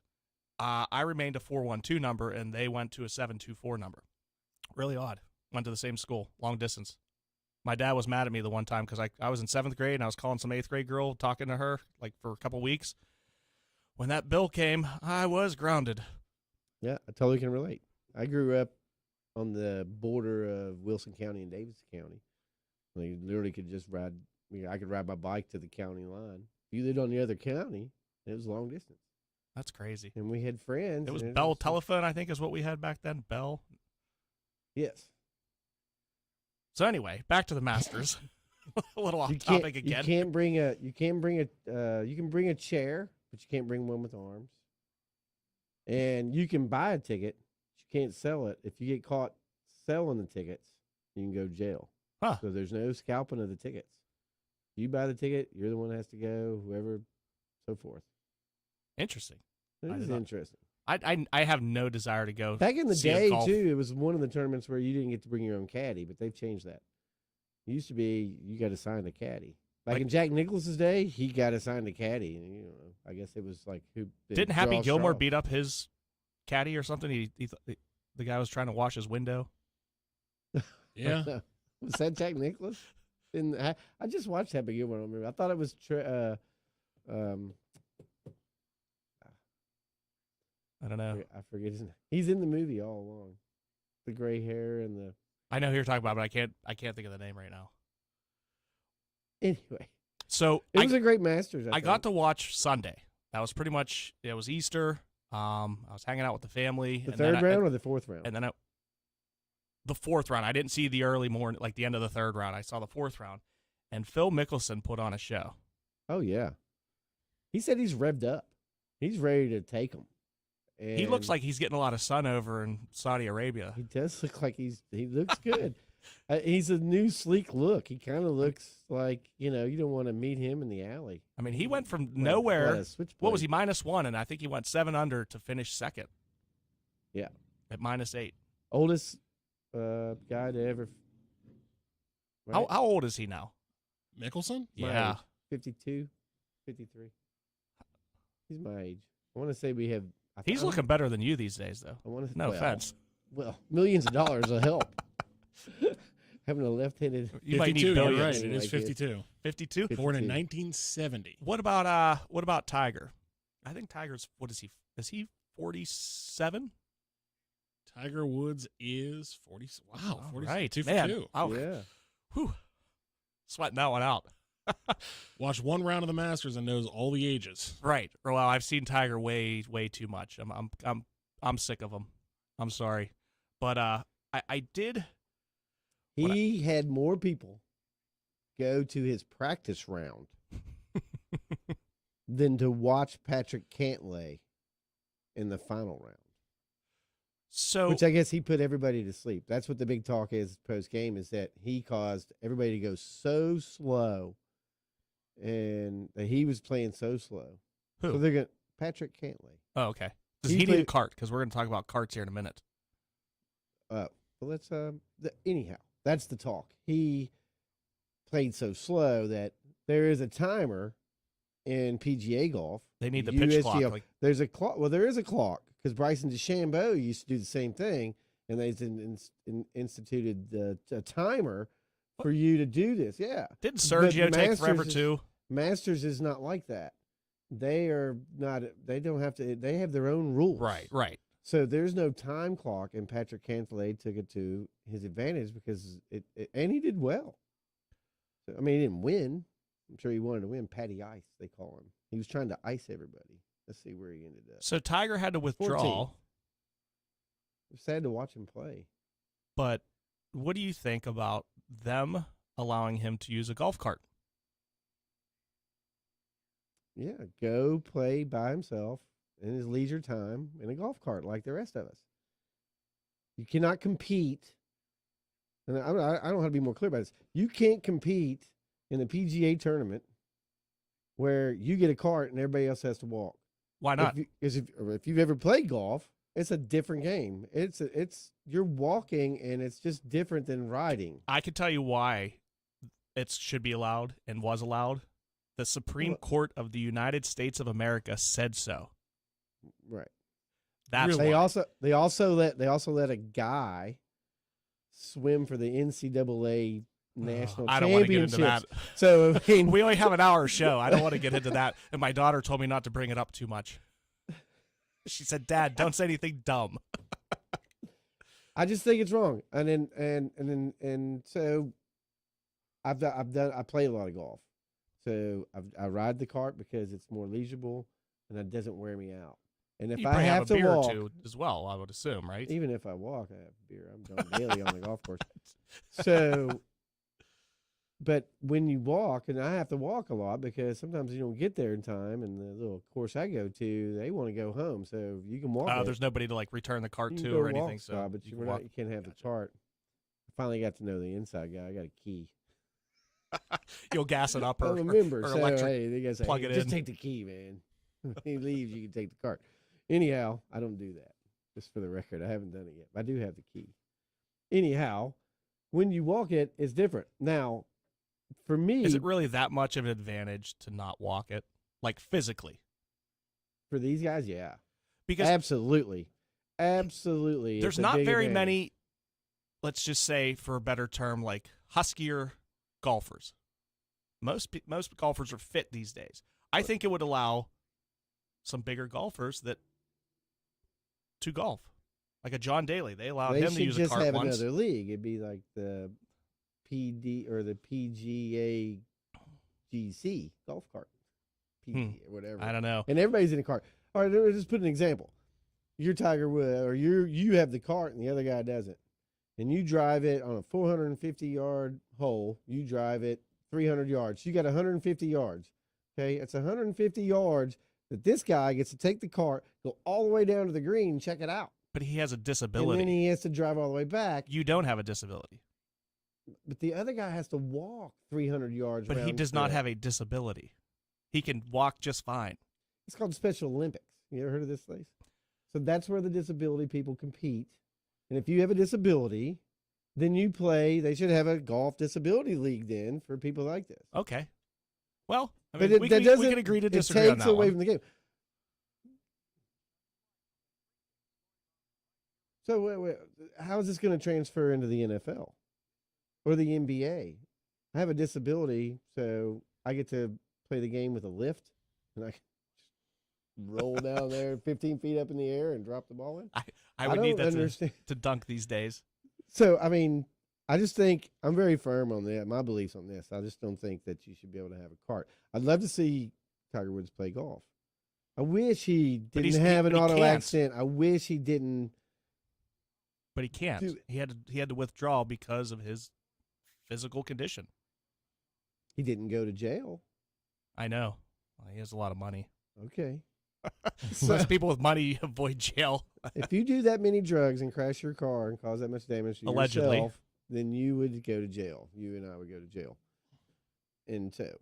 I remained a 412 number and they went to a 724 number. Really odd. Went to the same school, long distance. My dad was mad at me the one time because I was in 7th grade and I was calling some 8th grade girl, talking to her like for a couple weeks. When that bill came, I was grounded. Yeah, I totally can relate. I grew up on the border of Wilson County and Davidson County. You literally could just ride. I could ride my bike to the county line. If you lived on the other county, it was long distance. That's crazy. And we had friends. It was Bell Telephone, I think, is what we had back then. Bell. Yes. So anyway, back to the Masters. A little off topic again. You can bring a chair, but you can't bring one with arms. And you can buy a ticket, but you can't sell it. If you get caught selling the tickets, you can go to jail. Huh. So there's no scalping of the tickets. You buy the ticket, you're the one that has to go, whoever, so forth. Interesting. It is interesting. I have no desire to go. Back in the day, too, it was one of the tournaments where you didn't get to bring your own caddy, but they've changed that. It used to be you got assigned a caddy. Like in Jack Nicklaus's day, he got assigned a caddy. And, I guess it was like who didn't Happy Gilmore beat up his caddy or something? The guy was trying to wash his window. Yeah. Was that Jack Nicklaus? I just watched Happy Gilmore. I don't remember. I thought it was I don't know. I forget his name. He's in the movie all along. The gray hair and the. I know who you're talking about, but I can't think of the name right now. Anyway, so it was a great Masters. I got to watch Sunday. That was pretty much. It was Easter. I was hanging out with the family. The third round or the fourth round? And then the fourth round. I didn't see the early morning, like the end of the third round. I saw the fourth round, and Phil Mickelson put on a show. Oh yeah, he said he's revved up. He's ready to take him. And he looks like he's getting a lot of sun over in Saudi Arabia. He does look like he looks good. He's a new sleek look. He kind of looks like, you don't want to meet him in the alley. I mean, he went from nowhere. What was he, -1? And I think he went 7 under to finish second. Yeah. At -8. Oldest guy to ever. Right? How old is he now? Mickelson? Yeah. 52, 53. He's my age. I want to say we have. He's looking better than you these days, though. No offense. Well, millions of dollars will help. Having a left-handed. You might need billions. You're right. It is 52. 52. Born in 1970. What about Tiger? I think Tiger's. What is he? Is he 47. Tiger Woods is 40. Wow, 42 right. for Man. 2. Oh, Yeah. Whew. Sweating that one out. Watched one round of the Masters and knows all the ages. Right. Well, I've seen Tiger way too much. I'm sick of him. I'm sorry, but I did. He had more people go to his practice round than to watch Patrick Cantlay in the final round. So, which I guess he put everybody to sleep. That's what the big talk is post game, is that he caused everybody to go so slow, and that he was playing so slow. Who? So they're going Patrick Cantlay. Oh, okay. Does he need a cart? Because we're going to talk about carts here in a minute. Well, let's anyhow. That's the talk. He played so slow that there is a timer in PGA golf. They need the pitch clock. Like, there's a clock. Well, there is a clock because Bryson DeChambeau used to do the same thing, and they instituted a timer for you to do this. Yeah. Didn't Sergio take forever too? Masters is not like that. They are not. They don't have to. They have their own rules. Right. So there's no time clock, and Patrick Cantlay took it to his advantage because and he did well. So, I mean, he didn't win. I'm sure he wanted to win. Patty Ice, they call him. He was trying to ice everybody. Let's see where he ended up. So Tiger had to withdraw. 14. It's sad to watch him play. But what do you think about them allowing him to use a golf cart? Yeah, go play by himself in his leisure time in a golf cart like the rest of us. You cannot compete, and I don't know how to be more clear about this. You can't compete in a PGA tournament where you get a cart and everybody else has to walk. Why not? If you've ever played golf, it's a different game. It's you're walking, and it's just different than riding. I can tell you why it should be allowed and was allowed. The Supreme Court of the United States of America said so. Right. That's they why. they also let a guy swim for the NCAA national I don't want to get into championships. that. So I mean, we only have an hour show. I don't want to get into that. And my daughter told me not to bring it up too much. She said, "Dad, don't say anything dumb." I just think it's wrong. And so I play a lot of golf. So I ride the cart because it's more leisure and it doesn't wear me out. And if you I have a to beer walk, or two as well, I would assume, right? Even if I walk, I have beer. I'm going daily on the golf course. So, but when you walk, and I have to walk a lot because sometimes you don't get there in time, and the little course I go to, they want to go home. So you can walk. There's nobody to like return the cart to or or anything. So, but you can't have the cart. I finally got to know the inside guy. I got a key. You'll gas it up or, I'm a member, or so electric. hey, they gotta say, plug it just in. take the key, man. When he leaves, you can take the cart. Anyhow, I don't do that. Just for the record, I haven't done it yet. I do have the key. Anyhow, when you walk it, it's different. Now, for me, is it really that much of an advantage to not walk it, like physically? For these guys, yeah, because absolutely. There's not very many. Let's just say, for a better term, like huskier golfers. Most golfers are fit these days. I think it would allow some bigger golfers to golf, like a John Daly. They allowed him to use a cart once. They should just have another league. It'd be like the PD or the PGA GC golf cart, PD or whatever. I don't know. And everybody's in a cart. All right, let's just put an example. You're Tiger Woods, or you have the cart and the other guy doesn't, and you drive it on a 450-yard hole. You drive it 300 yards. You got 150 yards. Okay, it's 150 yards that this guy gets to take the cart, go all the way down to the green, check it out. But he has a disability. And then he has to drive all the way back. You don't have a disability. But the other guy has to walk 300 yards. But he does not have a disability. He can walk just fine. It's called Special Olympics. You ever heard of this place? So that's where the disability people compete. And if you have a disability, then you play. They should have a golf disability league then for people like this. Okay. Well, I but mean, we can agree to disagree on that. It takes away from the game. So how is this going to transfer into the NFL or the NBA? I have a disability, so I get to play the game with a lift, and roll down there 15 feet up in the air and drop the ball in? I would need that to dunk these days. So, I mean, I just think I'm very firm on that. My beliefs on this. I just don't think that you should be able to have a cart. I'd love to see Tiger Woods play golf. I wish he didn't have an auto accident. I wish he didn't. But he can't. He had to withdraw because of his physical condition. He didn't go to jail. I know. Well, he has a lot of money. Okay. Most people with money avoid jail. If you do that many drugs and crash your car and cause that much damage to Allegedly. yourself, then you would go to jail. You and I would go to jail. And so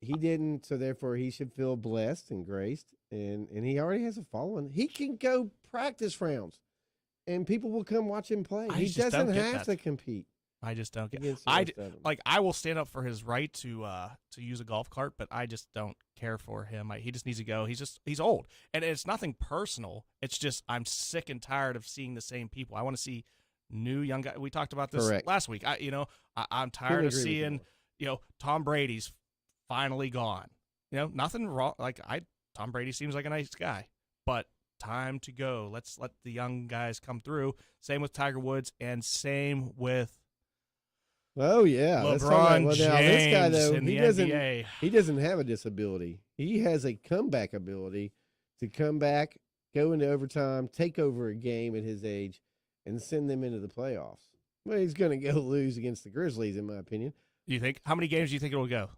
he didn't, so therefore he should feel blessed and graced. And he already has a following. He can go practice rounds, and people will come watch him play. He doesn't have to compete. I just don't get. I will stand up for his right to use a golf cart, but I just don't care for him. He just needs to go. He's old, and it's nothing personal. It's just I'm sick and tired of seeing the same people. I want to see new young guys. We talked about this last week. I'm tired of seeing Tom Brady's finally gone. Nothing wrong. Tom Brady seems like a nice guy, but time to go. Let's let the young guys come through. Same with Tiger Woods, and same with. Oh yeah, LeBron James this guy, though, in the NBA. He doesn't have a disability. He has a comeback ability to come back, go into overtime, take over a game at his age, and send them into the playoffs. Well, he's going to go lose against the Grizzlies, in my opinion. Do you think? How many games do you think it will go?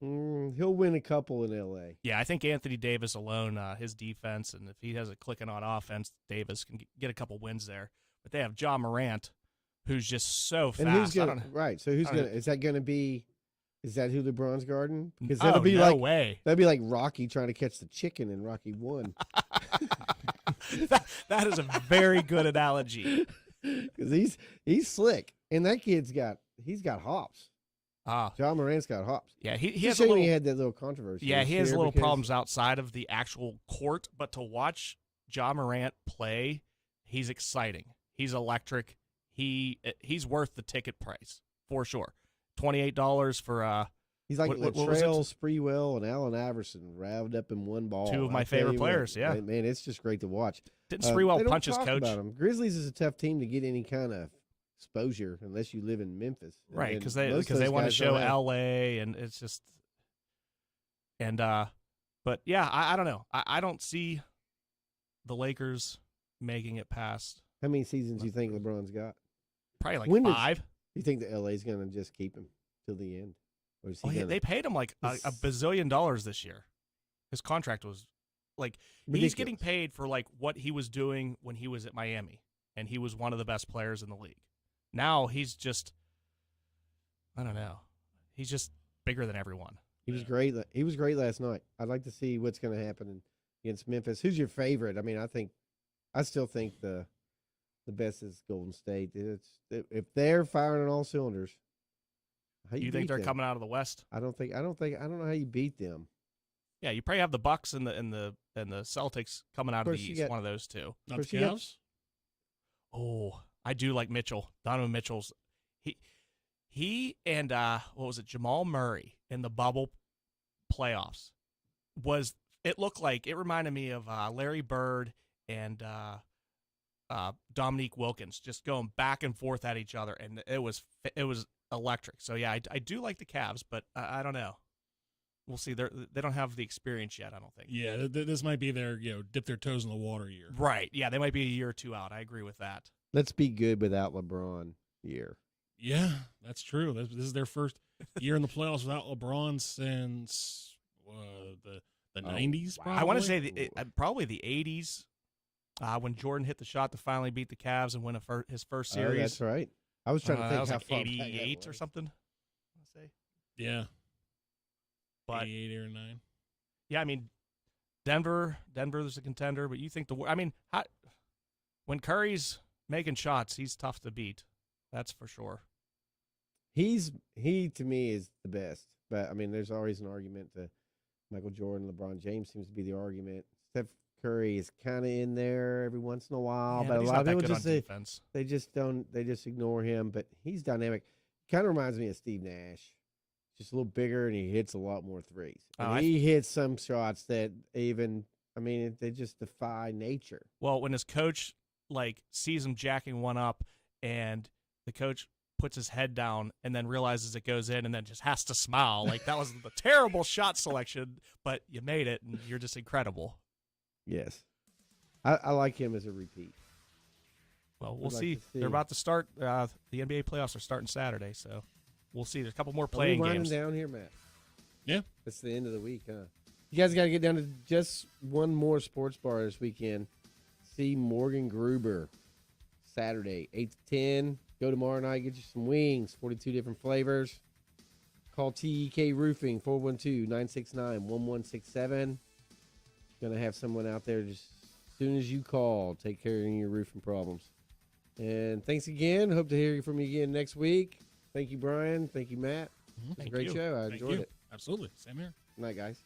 He'll win a couple in L.A. Yeah, I think Anthony Davis alone, his defense, and if he has it clicking on offense, Davis can get a couple wins there. But they have Ja Morant, who's just so fast. And who's gonna, right? So who's gonna? Is that going to be? Is that who LeBron's guarding? Because that'll be no way. That'd be like Rocky trying to catch the chicken in Rocky 1. that is a very good analogy. Because he's slick, and that kid's got hops. Ja Morant's got hops. Yeah, he has a little. He had that little controversy. Yeah, he has little problems outside of the actual court, but to watch Ja Morant play, he's exciting. He's electric. He's worth the ticket price for sure. $28 for he's like Latrell Sprewell and Allen Iverson wrapped up in one ball. Two of my favorite players. Yeah, man, it's just great to watch. Didn't Sprewell punch his coach? About him. Grizzlies is a tough team to get any kind of exposure unless you live in Memphis, right? Because they want to show LA, and it's just but yeah, I don't know. I don't see the Lakers making it past. How many seasons do you think LeBron's got? Probably like 5. Do you think the LA's going to just keep him till the end? Or is he they paid him like a bazillion dollars this year. His contract was like ridiculous. He's getting paid for like what he was doing when he was at Miami, and he was one of the best players in the league. Now he's just, I don't know. He's just bigger than everyone. He was great. He was great last night. I'd like to see what's going to happen against Memphis. Who's your favorite? I mean, I still think the best is Golden State. If they're firing on all cylinders, you think they're coming out of the West? I don't know how you beat them. Yeah, you probably have the Bucks and the Celtics coming out of the East. One of those two. Not the Cavs? Oh, I do like Mitchell. Donovan Mitchell's he and what was it? Jamal Murray in the bubble playoffs it reminded me of Larry Bird and Dominique Wilkins just going back and forth at each other, and it was electric. So yeah, I do like the Cavs, but I don't know. We'll see. They don't have the experience yet, I don't think. Yeah, this might be their dip their toes in the water year. Right. Yeah, they might be a year or two out. I agree with that. Let's be good without LeBron year. Yeah, that's true. This is their first year in the playoffs without LeBron since the 90s. Probably. I want to say probably the 80s. When Jordan hit the shot to finally beat the Cavs and win his first series. Oh, that's right. I was trying to think was how like far 88 or something. Let's say. Yeah. But 88 or 9. Yeah, I mean, Denver's a contender, but you think when Curry's making shots, he's tough to beat. That's for sure. He to me is the best, but I mean, there's always an argument to Michael Jordan, LeBron James seems to be the argument. Steph Curry is kind of in there every once in a while, but a lot of people just say they just ignore him. But he's dynamic. Kind of reminds me of Steve Nash. just a little bigger, and he hits a lot more threes. And Oh, he hits some shots that they just defy nature. Well, when his coach sees him jacking one up, and the coach puts his head down and then realizes it goes in and then just has to smile. That was the terrible shot selection, but you made it, and you're just incredible. Yes. I like him as a repeat. Well, we'll see. They're about to start. The NBA playoffs are starting Saturday, so we'll see. There's a couple more playing games. Down here, Matt. Yeah. It's the end of the week, huh? You guys got to get down to just one more sports bar this weekend. See Morgan Gruber Saturday, 8 to 10. Go tomorrow night, get you some wings, 42 different flavors. Call TEK Roofing, 412-969-1167. Going to have someone out there just as soon as you call, take care of your roofing problems. And thanks again. Hope to hear from you again next week. Thank you, Brian. Thank you, Matt. It was a great show. I enjoyed it. Absolutely. Same here. Good night, guys.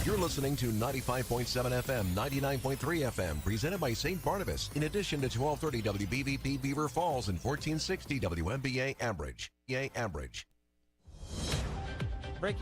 You're listening to 95.7 FM, 99.3 FM, presented by St. Barnabas, in addition to 1230 WBVP Beaver Falls and 1460 WMBA Ambridge.